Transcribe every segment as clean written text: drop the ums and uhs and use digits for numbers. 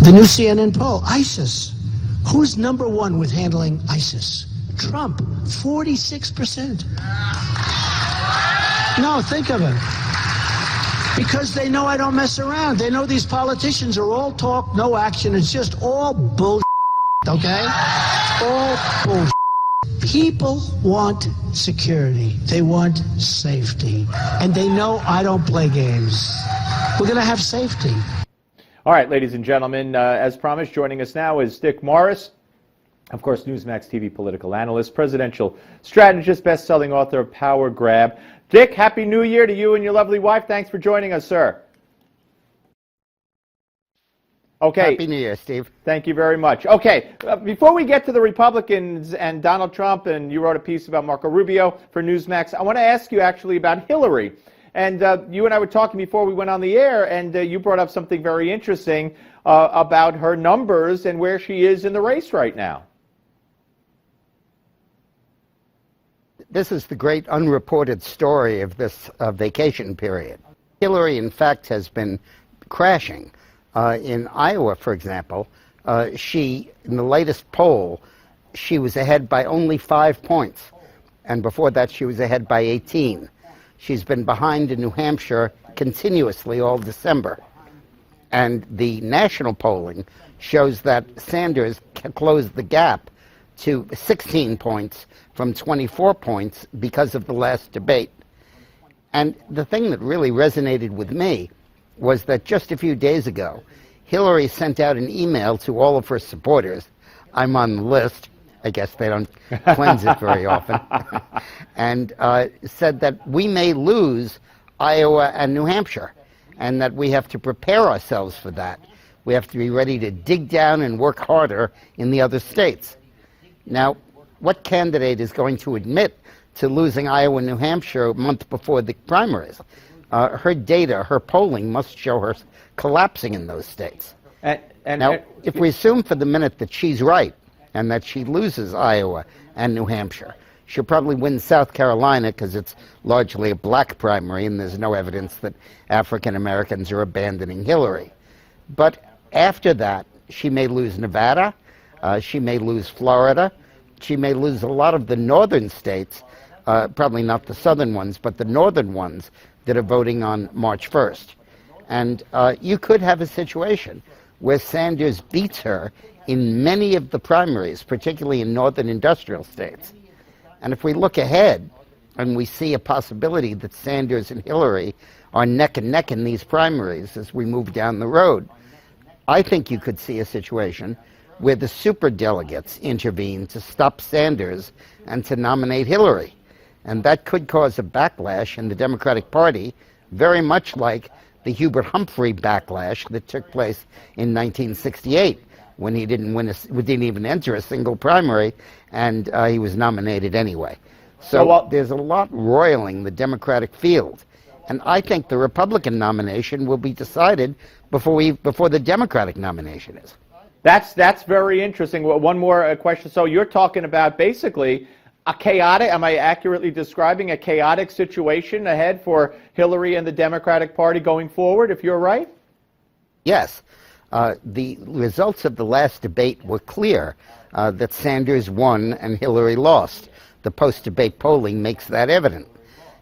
The new CNN poll, ISIS. Who's number one with handling ISIS? Trump, 46%. No, think of it. Because they know I don't mess around. They know these politicians are all talk, no action. It's just all bullshit, okay? All bullshit. People want security. They want safety. And they know I don't play games. We're going to have safety. All right, ladies and gentlemen, as promised, joining us now is Dick Morris, of course, Newsmax TV political analyst, presidential strategist, best-selling author of Power Grab. Dick, Happy New Year to you and your lovely wife. Thanks for joining us, sir. Okay. Happy New Year, Steve. Thank you very much. Okay, before we get to the Republicans and Donald Trump, and you wrote a piece about Marco Rubio for Newsmax, I want to ask you actually about Hillary. And you and I were talking before we went on the air, and you brought up something very interesting about her numbers and where she is in the race right now. This is the great unreported story of this vacation period. Hillary, in fact, has been crashing. In Iowa, for example, in the latest poll, she was ahead by only 5 points. And before that, she was ahead by 18. She's been behind in New Hampshire continuously all December. And the national polling shows that Sanders closed the gap to 16 points from 24 points because of the last debate. And the thing that really resonated with me was that just a few days ago, Hillary sent out an email to all of her supporters. I'm on the list. I guess they don't cleanse it very often. And said that we may lose Iowa and New Hampshire, and that we have to prepare ourselves for that. We have to be ready to dig down and work harder in the other states. Now, what candidate is going to admit to losing Iowa and New Hampshire a month before the primaries? Her data, her polling must show her collapsing in those states. Now, if we assume for the minute that she's right, and that she loses Iowa and New Hampshire, she'll probably win South Carolina because it's largely a black primary and there's no evidence that African Americans are abandoning Hillary. But after that, she may lose Nevada, she may lose Florida, she may lose a lot of the northern states, probably not the southern ones, but the northern ones that are voting on March 1st. And you could have a situation where Sanders beats her in many of the primaries, particularly in northern industrial states. And if we look ahead and we see a possibility that Sanders and Hillary are neck and neck in these primaries as we move down the road, I think you could see a situation where the superdelegates intervene to stop Sanders and to nominate Hillary. And that could cause a backlash in the Democratic Party, very much like the Hubert Humphrey backlash that took place in 1968. When he didn't even enter a single primary, and he was nominated anyway. So there's a lot roiling the Democratic field, and I think the Republican nomination will be decided before the Democratic nomination is. That's very interesting. Well, one more question. So you're talking about basically a chaotic, am I accurately describing a chaotic situation ahead for Hillary and the Democratic Party going forward, if you're right? Yes. The results of the last debate were clear that Sanders won and Hillary lost. The post-debate polling makes that evident.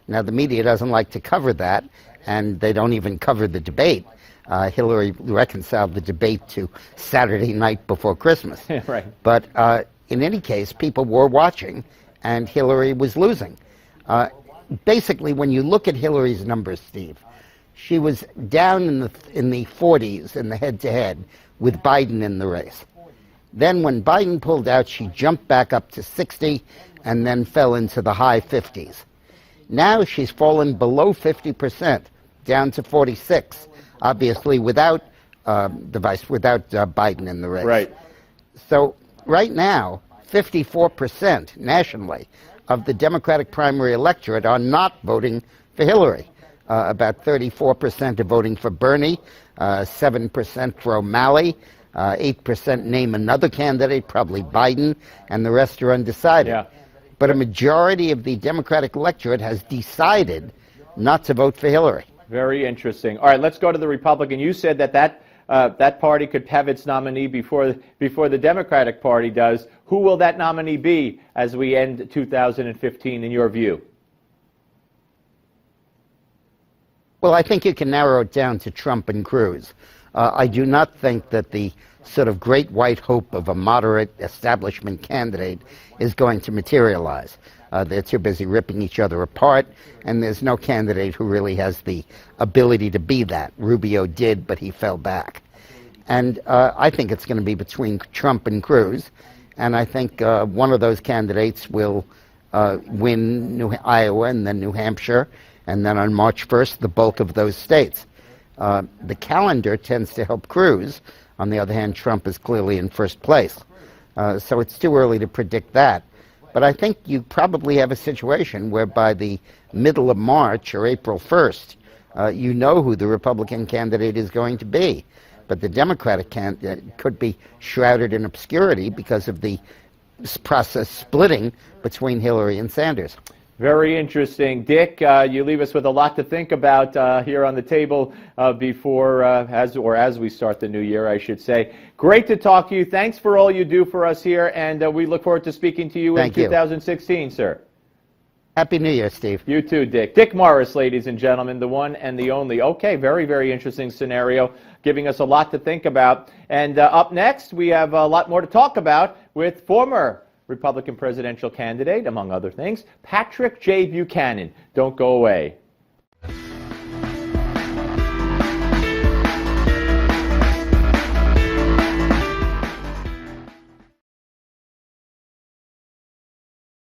Now, the media doesn't like to cover that, and they don't even cover the debate. Hillary reconciled the debate to Saturday night before Christmas. Right. But in any case, people were watching, and Hillary was losing. Basically, when you look at Hillary's numbers, Steve, she was down in the 40s in the head-to-head with Biden in the race. Then when Biden pulled out, she jumped back up to 60 and then fell into the high 50s. Now she's fallen below 50%, down to 46, obviously without Biden in the race. Right. So right now, 54% nationally of the Democratic primary electorate are not voting for Hillary. About 34% are voting for Bernie, 7% for O'Malley, 8% name another candidate, probably Biden, and the rest are undecided. Yeah. But a majority of the Democratic electorate has decided not to vote for Hillary. Very interesting. All right, let's go to the Republican. You said that that party could have its nominee before the Democratic Party does. Who will that nominee be as we end 2015, in your view? Well, I think you can narrow it down to Trump and Cruz. I do not think that the sort of great white hope of a moderate establishment candidate is going to materialize. They're too busy ripping each other apart, and there's no candidate who really has the ability to be that. Rubio did, but he fell back. And I think it's going to be between Trump and Cruz, and I think one of those candidates will win Iowa and then New Hampshire, and then on March 1st, the bulk of those states. The calendar tends to help Cruz. On the other hand, Trump is clearly in first place. So it's too early to predict that. But I think you probably have a situation where by the middle of March or April 1st, you know who the Republican candidate is going to be. But the Democratic candidate could be shrouded in obscurity because of the process splitting between Hillary and Sanders. Very interesting. Dick, you leave us with a lot to think about here on the table before, as we start the new year, I should say. Great to talk to you. Thanks for all you do for us here, and we look forward to speaking to you in 2016, sir. Happy New Year, Steve. You too, Dick. Dick Morris, ladies and gentlemen, the one and the only. Okay, very, very interesting scenario, giving us a lot to think about. And up next, we have a lot more to talk about with former Republican presidential candidate, among other things, Patrick J. Buchanan. Don't go away.